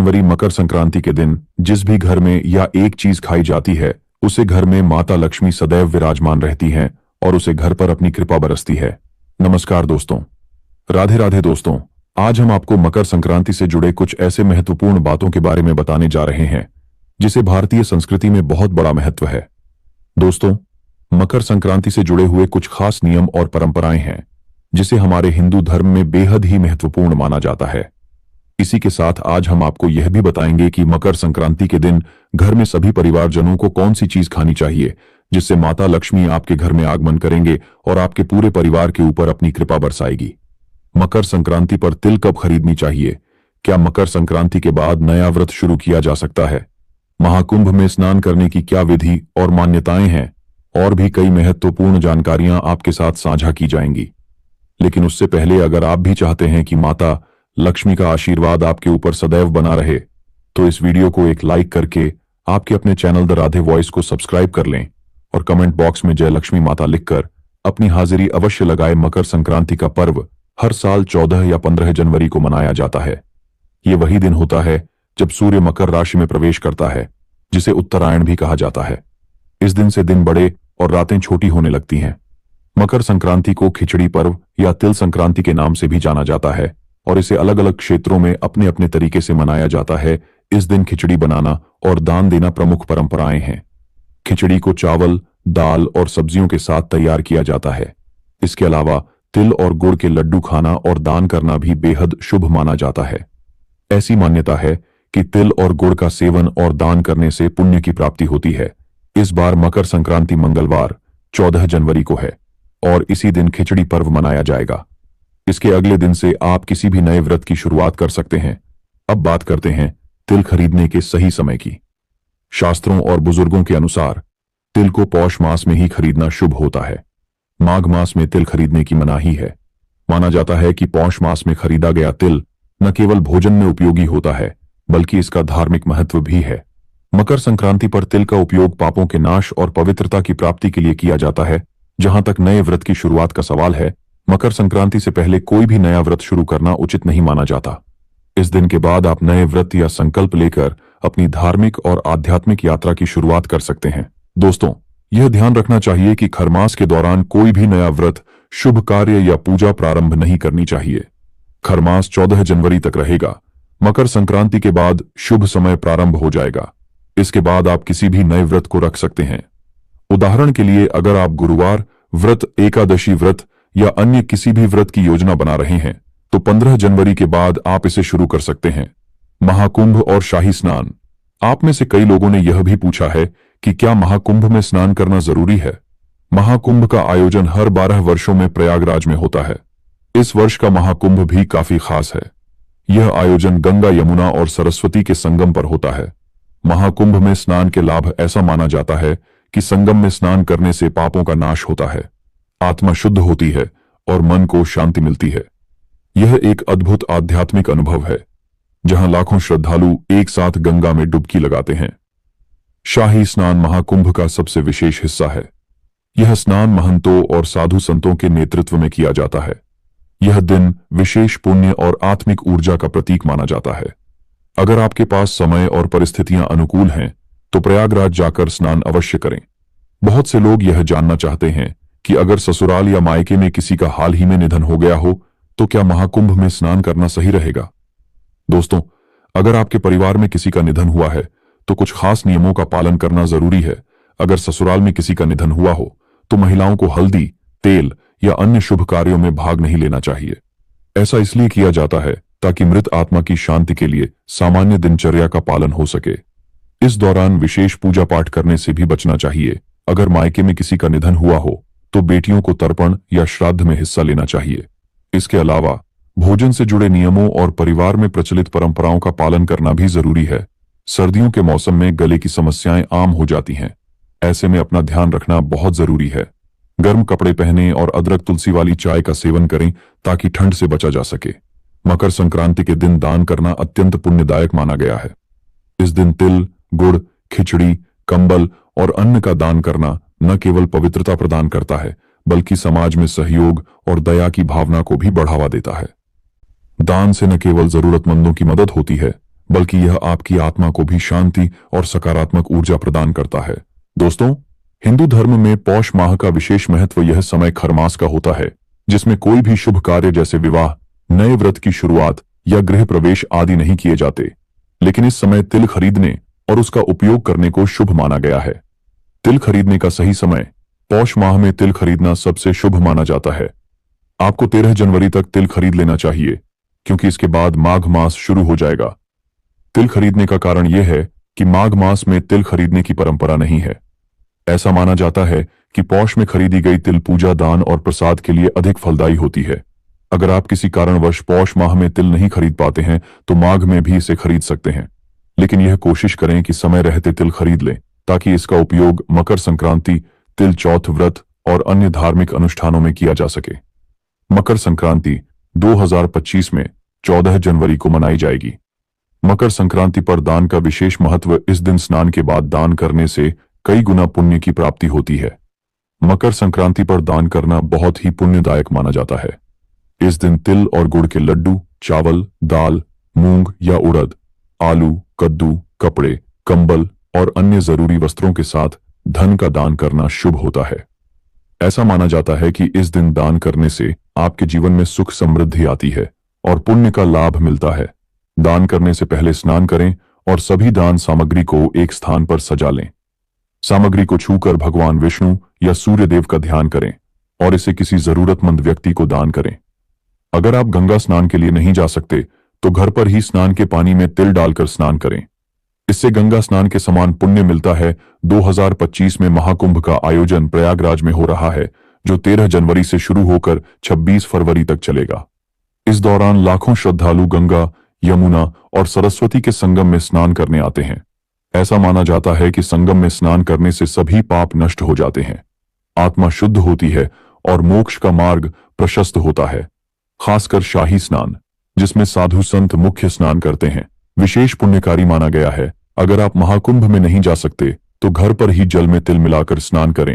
जनवरी मकर संक्रांति के दिन जिस भी घर में या एक चीज खाई जाती है उसे घर में माता लक्ष्मी सदैव विराजमान रहती हैं और उसे घर पर अपनी कृपा बरसती है। नमस्कार दोस्तों, राधे राधे दोस्तों। आज हम आपको मकर संक्रांति से जुड़े कुछ ऐसे महत्वपूर्ण बातों के बारे में बताने जा रहे हैं जिसे भारतीय संस्कृति में बहुत बड़ा महत्व है। दोस्तों, मकर संक्रांति से जुड़े हुए कुछ खास नियम और परंपराएं हैं जिसे हमारे हिंदू धर्म में बेहद ही महत्वपूर्ण माना जाता है। इसी के साथ आज हम आपको यह भी बताएंगे कि मकर संक्रांति के दिन घर में सभी परिवारजनों को कौन सी चीज खानी चाहिए जिससे माता लक्ष्मी आपके घर में आगमन करेंगे और आपके पूरे परिवार के ऊपर अपनी कृपा बरसाएगी। मकर संक्रांति पर तिल कब खरीदनी चाहिए? क्या मकर संक्रांति के बाद नया व्रत शुरू किया जा सकता है? महाकुंभ में स्नान करने की क्या विधि और मान्यताएं हैं? और भी कई महत्वपूर्ण जानकारियां आपके साथ साझा की जाएंगी। लेकिन उससे पहले अगर आप भी चाहते हैं कि माता लक्ष्मी का आशीर्वाद आपके ऊपर सदैव बना रहे तो इस वीडियो को एक लाइक करके आपके अपने चैनल द राधे वॉइस को सब्सक्राइब कर लें और कमेंट बॉक्स में जय लक्ष्मी माता लिखकर अपनी हाजिरी अवश्य लगाए। मकर संक्रांति का पर्व हर साल 14 या 15 जनवरी को मनाया जाता है। ये वही दिन होता है जब सूर्य मकर राशि में प्रवेश करता है, जिसे उत्तरायण भी कहा जाता है। इस दिन से दिन बड़े और रातें छोटी होने लगती हैं। मकर संक्रांति को खिचड़ी पर्व या तिल संक्रांति के नाम से भी जाना जाता है और इसे अलग अलग क्षेत्रों में अपने अपने तरीके से मनाया जाता है। इस दिन खिचड़ी बनाना और दान देना प्रमुख परंपराएं हैं। खिचड़ी को चावल, दाल और सब्जियों के साथ तैयार किया जाता है। इसके अलावा तिल और गुड़ के लड्डू खाना और दान करना भी बेहद शुभ माना जाता है। ऐसी मान्यता है कि तिल और गुड़ का सेवन और दान करने से पुण्य की प्राप्ति होती है। इस बार मकर संक्रांति मंगलवार 14 जनवरी को है और इसी दिन खिचड़ी पर्व मनाया जाएगा। इसके अगले दिन से आप किसी भी नए व्रत की शुरुआत कर सकते हैं। अब बात करते हैं तिल खरीदने के सही समय की। शास्त्रों और बुजुर्गों के अनुसार तिल को पौष मास में ही खरीदना शुभ होता है। माघ मास में तिल खरीदने की मनाही है। माना जाता है कि पौष मास में खरीदा गया तिल न केवल भोजन में उपयोगी होता है बल्कि इसका धार्मिक महत्व भी है। मकर संक्रांति पर तिल का उपयोग पापों के नाश और पवित्रता की प्राप्ति के लिए किया जाता है। जहां तक नए व्रत की शुरुआत का सवाल है, मकर संक्रांति से पहले कोई भी नया व्रत शुरू करना उचित नहीं माना जाता। इस दिन के बाद आप नए व्रत या संकल्प लेकर अपनी धार्मिक और आध्यात्मिक यात्रा की शुरुआत कर सकते हैं। दोस्तों, यह ध्यान रखना चाहिए कि खरमास के दौरान कोई भी नया व्रत, शुभ कार्य या पूजा प्रारंभ नहीं करनी चाहिए। खरमास 14 जनवरी तक रहेगा। मकर संक्रांति के बाद शुभ समय प्रारंभ हो जाएगा। इसके बाद आप किसी भी नए व्रत को रख सकते हैं। उदाहरण के लिए, अगर आप गुरुवार व्रत, एकादशी व्रत या अन्य किसी भी व्रत की योजना बना रहे हैं तो 15 जनवरी के बाद आप इसे शुरू कर सकते हैं। महाकुंभ और शाही स्नान। आप में से कई लोगों ने यह भी पूछा है कि क्या महाकुंभ में स्नान करना जरूरी है? महाकुंभ का आयोजन हर 12 वर्षों में प्रयागराज में होता है। इस वर्ष का महाकुंभ भी काफी खास है। यह आयोजन गंगा, यमुना और सरस्वती के संगम पर होता है। महाकुंभ में स्नान के लाभ ऐसा माना जाता है कि संगम में स्नान करने से पापों का नाश होता है, आत्मा शुद्ध होती है और मन को शांति मिलती है। यह एक अद्भुत आध्यात्मिक अनुभव है जहां लाखों श्रद्धालु एक साथ गंगा में डुबकी लगाते हैं। शाही स्नान महाकुंभ का सबसे विशेष हिस्सा है। यह स्नान महंतों और साधु संतों के नेतृत्व में किया जाता है। यह दिन विशेष पुण्य और आत्मिक ऊर्जा का प्रतीक माना जाता है। अगर आपके पास समय और परिस्थितियां अनुकूल हैं तो प्रयागराज जाकर स्नान अवश्य करें। बहुत से लोग यह जानना चाहते हैं कि अगर ससुराल या मायके में किसी का हाल ही में निधन हो गया हो तो क्या महाकुंभ में स्नान करना सही रहेगा? दोस्तों, अगर आपके परिवार में किसी का निधन हुआ है तो कुछ खास नियमों का पालन करना जरूरी है। अगर ससुराल में किसी का निधन हुआ हो तो महिलाओं को हल्दी, तेल या अन्य शुभ कार्यों में भाग नहीं लेना चाहिए। ऐसा इसलिए किया जाता है ताकि मृत आत्मा की शांति के लिए सामान्य दिनचर्या का पालन हो सके। इस दौरान विशेष पूजा पाठ करने से भी बचना चाहिए। अगर मायके में किसी का निधन हुआ हो तो बेटियों को तर्पण या श्राद्ध में हिस्सा लेना चाहिए। इसके अलावा भोजन से जुड़े नियमों और परिवार में प्रचलित परंपराओं का पालन करना भी जरूरी है। सर्दियों के मौसम में गले की समस्याएं आम हो जाती हैं। ऐसे में अपना ध्यान रखना बहुत जरूरी है। गर्म कपड़े पहनें और अदरक तुलसी वाली चाय का सेवन करें ताकि ठंड से बचा जा सके। मकर संक्रांति के दिन दान करना अत्यंत पुण्यदायक माना गया है। इस दिन तिल, गुड़, खिचड़ी, कंबल और अन्न का दान करना न केवल पवित्रता प्रदान करता है बल्कि समाज में सहयोग और दया की भावना को भी बढ़ावा देता है। दान से न केवल जरूरतमंदों की मदद होती है बल्कि यह आपकी आत्मा को भी शांति और सकारात्मक ऊर्जा प्रदान करता है। दोस्तों, हिंदू धर्म में पौष माह का विशेष महत्व यह समय खरमास का होता है, जिसमें कोई भी शुभ कार्य जैसे विवाह, नए व्रत की शुरुआत या गृह प्रवेश आदि नहीं किए जाते। लेकिन इस समय तिल खरीदने और उसका उपयोग करने को शुभ माना गया है। तिल खरीदने का सही समय पौष माह में तिल खरीदना सबसे शुभ माना जाता है। आपको 13 जनवरी तक तिल खरीद लेना चाहिए, क्योंकि इसके बाद माघ मास शुरू हो जाएगा। तिल खरीदने का कारण यह है कि माघ मास में तिल खरीदने की परंपरा नहीं है। ऐसा माना जाता है कि पौष में खरीदी गई तिल पूजा, दान और प्रसाद के लिए अधिक फलदायी होती है। अगर आप किसी कारणवश पौष माह में तिल नहीं खरीद पाते हैं तो माघ में भी इसे खरीद सकते हैं, लेकिन यह कोशिश करें कि समय रहते तिल खरीद लें, ताकि इसका उपयोग मकर संक्रांति, तिल चौथ व्रत और अन्य धार्मिक अनुष्ठानों में किया जा सके। मकर संक्रांति 2025 में 14 जनवरी को मनाई जाएगी। मकर संक्रांति पर दान का विशेष महत्व। इस दिन स्नान के बाद दान करने से कई गुना पुण्य की प्राप्ति होती है। मकर संक्रांति पर दान करना बहुत ही पुण्यदायक माना जाता है। इस दिन तिल और गुड़ के लड्डू, चावल, दाल, मूंग या उड़द, आलू, कद्दू, कपड़े, कंबल और अन्य जरूरी वस्त्रों के साथ धन का दान करना शुभ होता है। ऐसा माना जाता है कि इस दिन दान करने से आपके जीवन में सुख समृद्धि आती है और पुण्य का लाभ मिलता है। दान करने से पहले स्नान करें और सभी दान सामग्री को एक स्थान पर सजा लें। सामग्री को छूकर भगवान विष्णु या सूर्य देव का ध्यान करें और इसे किसी जरूरतमंद व्यक्ति को दान करें। अगर आप गंगा स्नान के लिए नहीं जा सकते तो घर पर ही स्नान के पानी में तिल डालकर स्नान करें। इससे गंगा स्नान के समान पुण्य मिलता है। 2025 में महाकुंभ का आयोजन प्रयागराज में हो रहा है, जो 13 जनवरी से शुरू होकर 26 फरवरी तक चलेगा। इस दौरान लाखों श्रद्धालु गंगा, यमुना और सरस्वती के संगम में स्नान करने आते हैं। ऐसा माना जाता है कि संगम में स्नान करने से सभी पाप नष्ट हो जाते हैं, आत्मा शुद्ध होती है और मोक्ष का मार्ग प्रशस्त होता है। खासकर शाही स्नान, जिसमें साधु संत मुख्य स्नान करते हैं, विशेष पुण्यकारी माना गया है। अगर आप महाकुंभ में नहीं जा सकते तो घर पर ही जल में तिल मिलाकर स्नान करें।